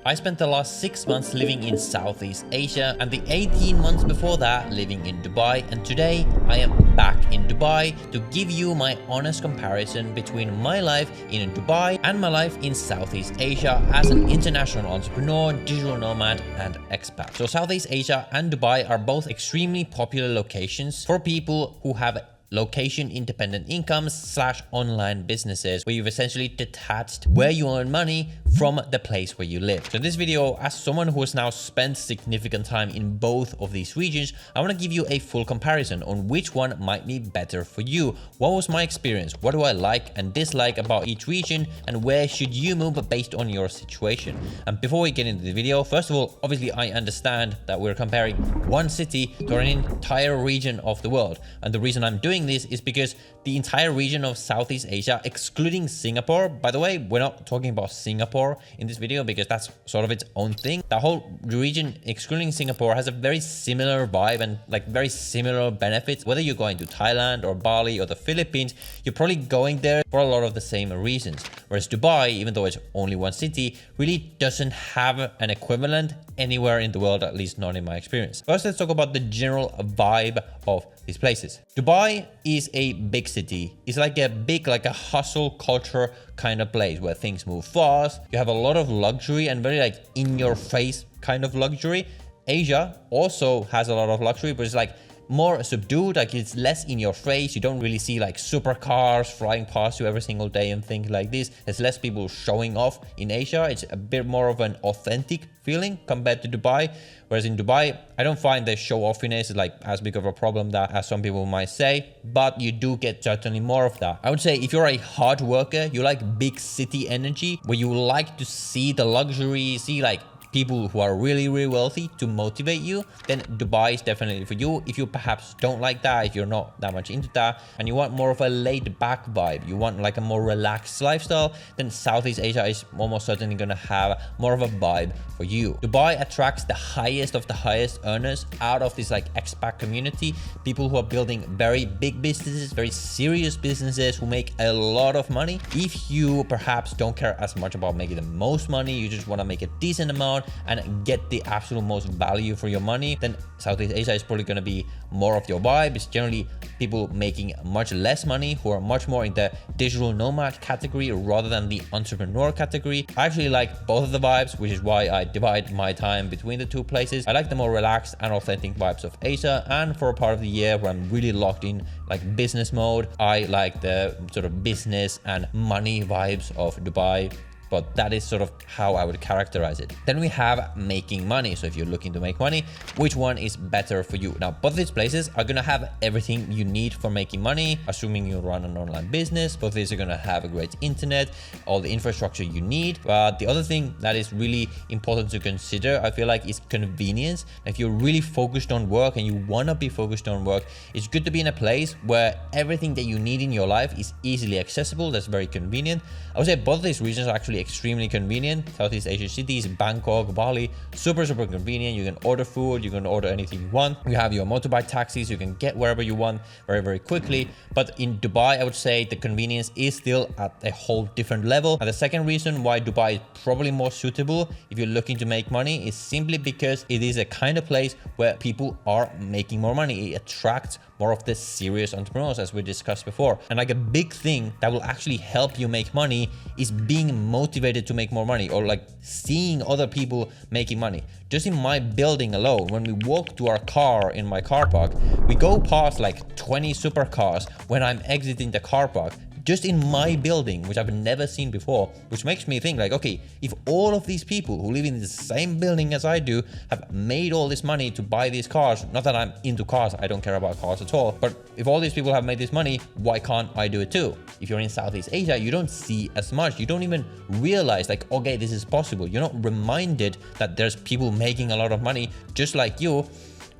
I spent the last 6 months living in Southeast Asia and the 18 months before that living in Dubai, and today I am back in Dubai to give you my honest comparison between my life in Dubai and my life in Southeast Asia as an international entrepreneur, digital nomad and expat. So Southeast Asia and Dubai are both extremely popular locations for people who have location independent incomes / online businesses where you've essentially detached where you earn money from the place where you live. So in this video, as someone who has now spent significant time in both of these regions, I want to give you a full comparison on which one might be better for you. What was my experience? What do I like and dislike about each region, and where should you move based on your situation? And before we get into the video, first of all, obviously I understand that we're comparing one city to an entire region of the world, and the reason I'm doing this is because the entire region of Southeast Asia, excluding Singapore, by the way, we're not talking about Singapore in this video because that's sort of its own thing. The whole region, excluding Singapore, has a very similar vibe and like very similar benefits. Whether you're going to Thailand or Bali or the Philippines, you're probably going there for a lot of the same reasons. Whereas Dubai, even though it's only one city, really doesn't have an equivalent anywhere in the world, at least not in my experience. First, let's talk about the general vibe of these places. Dubai is a big city. It's like a big, like a hustle culture kind of place where things move fast. You have a lot of luxury and very like in your face kind of luxury. Asia also has a lot of luxury, but it's like more subdued, like it's less in your face. You don't really see like supercars flying past you every single day and things like this. There's less people showing off in Asia. It's a bit more of an authentic feeling compared to Dubai. Whereas in Dubai, I don't find the show-offiness like as big of a problem that as some people might say, but you do get certainly more of that. I would say if you're a hard worker, you like big city energy, where you like to see the luxury, see like people who are really wealthy to motivate you, then Dubai is definitely for you. If you perhaps don't like that, if you're not that much into that and you want more of a laid back vibe, you want like a more relaxed lifestyle, then Southeast Asia is almost certainly going to have more of a vibe for you. Dubai attracts the highest of the highest earners out of this like expat community, people who are building very big businesses, very serious businesses, who make a lot of money. If you perhaps don't care as much about making the most money, you just want to make a decent amount and get the absolute most value for your money, then Southeast Asia is probably going to be more of your vibe. It's generally people making much less money who are much more in the digital nomad category rather than the entrepreneur category. I actually like both of the vibes, which is why I divide my time between the two places. I like the more relaxed and authentic vibes of Asia, and for a part of the year where I'm really locked in like business mode, I like the sort of business and money vibes of Dubai. But that is sort of how I would characterize it. Then we have making money. So if you're looking to make money, which one is better for you? Now, both these places are going to have everything you need for making money, assuming you run an online business. Both of these are going to have a great internet, all the infrastructure you need. But the other thing that is really important to consider, I feel like, is convenience. If you're really focused on work and you want to be focused on work, it's good to be in a place where everything that you need in your life is easily accessible. That's very convenient. I would say both of these regions are actually extremely convenient. Southeast Asian cities, Bangkok, Bali, super convenient. You can order food, you can order anything you want. You have your motorbike taxis, you can get wherever you want very quickly. But in Dubai, I would say the convenience is still at a whole different level. And the second reason why Dubai is probably more suitable if you're looking to make money is simply because it is a kind of place where people are making more money. It attracts more of the serious entrepreneurs, as we discussed before. And like a big thing that will actually help you make money is being motivated to make more money, or like seeing other people making money. Just in my building alone, when we walk to our car in my car park, we go past like 20 supercars when I'm exiting the car park, just in my building, which I've never seen before, which makes me think like, okay, if all of these people who live in the same building as I do have made all this money to buy these cars, not that I'm into cars, I don't care about cars at all, but if all these people have made this money, why can't I do it too? If you're in Southeast Asia, you don't see as much. You don't even realize like, okay, this is possible. You're not reminded that there's people making a lot of money just like you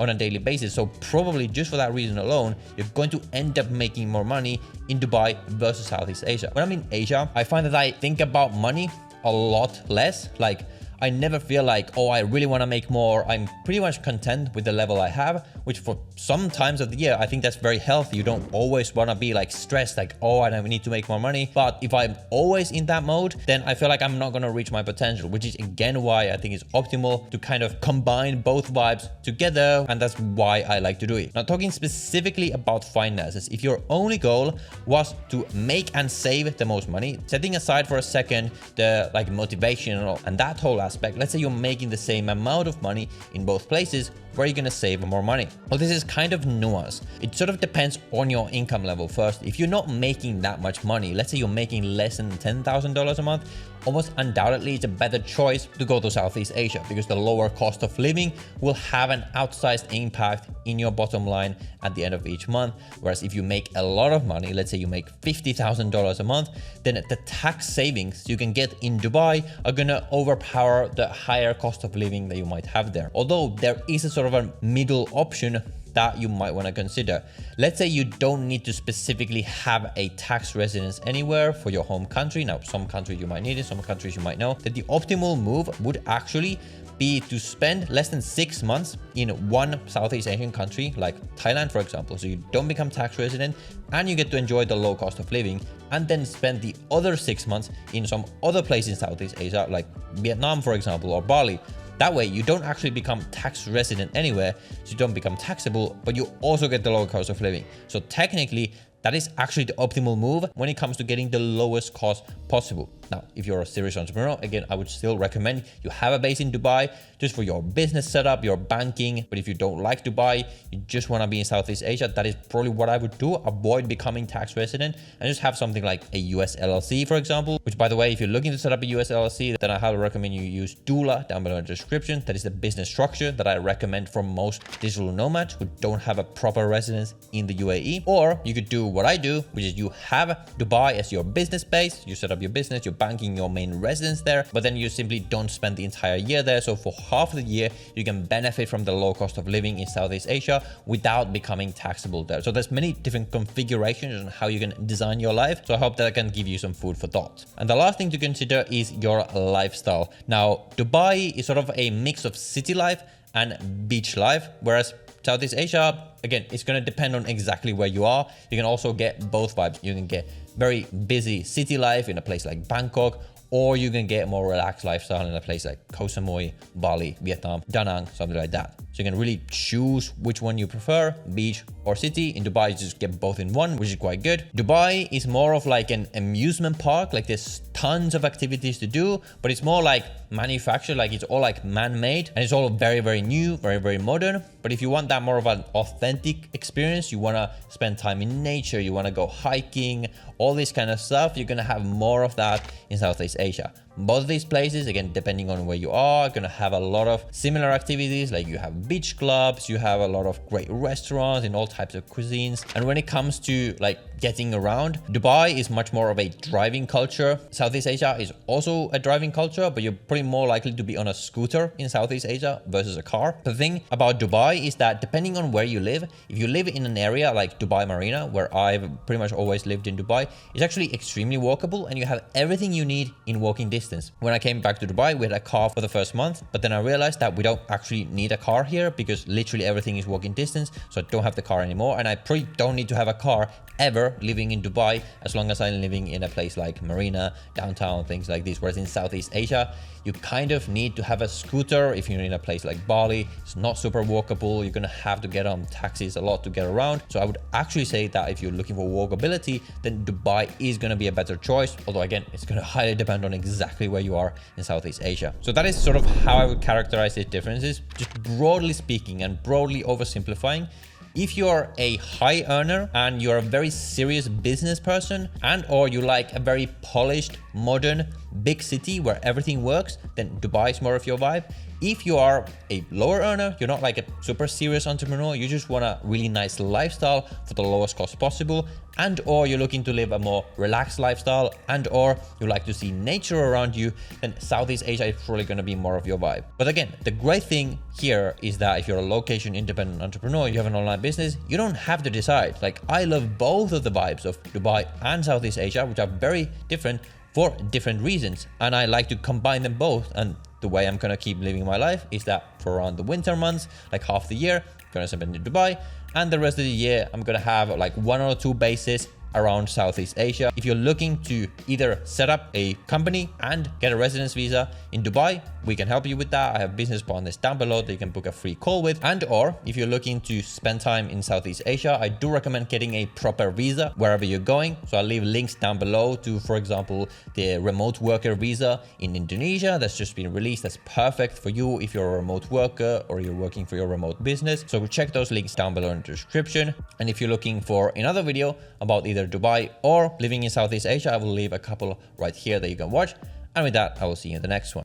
on a daily basis. So probably just for that reason alone, you're going to end up making more money in Dubai versus Southeast Asia. When I'm in Asia, I find that I think about money a lot less. Like I never feel like, oh, I really want to make more. I'm pretty much content with the level I have, which for some times of the year, I think that's very healthy. You don't always want to be like stressed, like, oh, I need to make more money. But if I'm always in that mode, then I feel like I'm not going to reach my potential, which is again why I think it's optimal to kind of combine both vibes together. And that's why I like to do it. Now, talking specifically about finances, if your only goal was to make and save the most money, setting aside for a second the like motivation and that whole aspect, let's say you're making the same amount of money in both places, where are you going to save more money? Well, this is kind of nuanced. It sort of depends on your income level first. If you're not making that much money, let's say you're making less than $10,000 a month, almost undoubtedly it's a better choice to go to Southeast Asia, because the lower cost of living will have an outsized impact in your bottom line at the end of each month. Whereas if you make a lot of money, let's say you make $50,000 a month, then the tax savings you can get in Dubai are going to overpower the higher cost of living that you might have there. Although there is a sort of a middle option that you might want to consider. Let's say you don't need to specifically have a tax residence anywhere for your home country. Now, some countries you might need it, some countries you might know that the optimal move would actually be to spend less than 6 months in one Southeast Asian country, like Thailand, for example. So you don't become tax resident and you get to enjoy the low cost of living, and then spend the other 6 months in some other place in Southeast Asia, like Vietnam, for example, or Bali. That way, you don't actually become tax resident anywhere, so you don't become taxable, but you also get the lower cost of living. So technically, that is actually the optimal move when it comes to getting the lowest cost possible. Now, if you're a serious entrepreneur, again, I would still recommend you have a base in Dubai just for your business setup, your banking. But if you don't like Dubai, you just want to be in Southeast Asia, that is probably what I would do. Avoid becoming tax resident and just have something like a US LLC, for example, which, by the way, if you're looking to set up a US LLC, then I highly recommend you use Doula down below in the description. That is the business structure that I recommend for most digital nomads who don't have a proper residence in the UAE. Or you could do what I do, which is you have Dubai as your business base. You set up your business, your banking, your main residence there, but then you simply don't spend the entire year there. So for half of the year, you can benefit from the low cost of living in Southeast Asia without becoming taxable there. So there's many different configurations on how you can design your life. So I hope that I can give you some food for thought. And the last thing to consider is your lifestyle. Now, Dubai is sort of a mix of city life and beach life, whereas Southeast Asia, again, it's going to depend on exactly where you are. You can also get both vibes. You can get very busy city life in a place like Bangkok, or you can get more relaxed lifestyle in a place like Koh Samui, Bali, Vietnam, Da Nang, something like that. So you can really choose which one you prefer, beach or city. In Dubai, you just get both in one, which is quite good. Dubai is more of like an amusement park. Like there's tons of activities to do, but it's more like manufactured, like it's all like man-made and it's all very, very new, very, very modern. But if you want that more of an authentic experience, you want to spend time in nature, you want to go hiking, all this kind of stuff, you're going to have more of that in Southeast Asia. Both of these places, again, depending on where you are going to have a lot of similar activities. Like you have beach clubs, you have a lot of great restaurants in all types of cuisines. And when it comes to like getting around, Dubai is much more of a driving culture. Southeast Asia is also a driving culture, but you're pretty more likely to be on a scooter in Southeast Asia versus a car. The thing about Dubai is that depending on where you live, if you live in an area like Dubai Marina, where I've pretty much always lived in Dubai, it's actually extremely walkable and you have everything you need in walking distance. When I came back to Dubai, we had a car for the first month, but then I realized that we don't actually need a car here because literally everything is walking distance. So I don't have the car anymore. And I pretty don't need to have a car ever living in Dubai as long as I'm living in a place like Marina, downtown, things like this. Whereas in Southeast Asia, you kind of need to have a scooter. If you're in a place like Bali, it's not super walkable. You're going to have to get on taxis a lot to get around. So I would actually say that if you're looking for walkability, then Dubai is going to be a better choice. Although again, it's going to highly depend on exactly where you are in Southeast Asia. So that is sort of how I would characterize these differences. Just broadly speaking and broadly oversimplifying, if you're a high earner and you're a very serious business person and or you like a very polished, modern, big city where everything works, then Dubai is more of your vibe. If you are a lower earner, you're not like a super serious entrepreneur, you just want a really nice lifestyle for the lowest cost possible, and or you're looking to live a more relaxed lifestyle, and or you like to see nature around you, then Southeast Asia is probably going to be more of your vibe. But again, the great thing here is that if you're a location independent entrepreneur, you have an online business, you don't have to decide. Like I love both of the vibes of Dubai and Southeast Asia, which are very different for different reasons, and I like to combine them both. And the way I'm gonna keep living my life is that for around the winter months, like half the year, I'm gonna spend in Dubai, and the rest of the year I'm gonna have like 1 or 2 bases around Southeast Asia. If you're looking to either set up a company and get a residence visa in Dubai, we can help you with that. I have business partners down below that you can book a free call with. And or if you're looking to spend time in Southeast Asia, I do recommend getting a proper visa wherever you're going. So I'll leave links down below to, for example, the remote worker visa in Indonesia that's just been released. That's perfect for you if you're a remote worker or you're working for your remote business. So check those links down below in the description. And if you're looking for another video about either Dubai or living in Southeast Asia, I will leave a couple right here that you can watch. And with that, I will see you in the next one.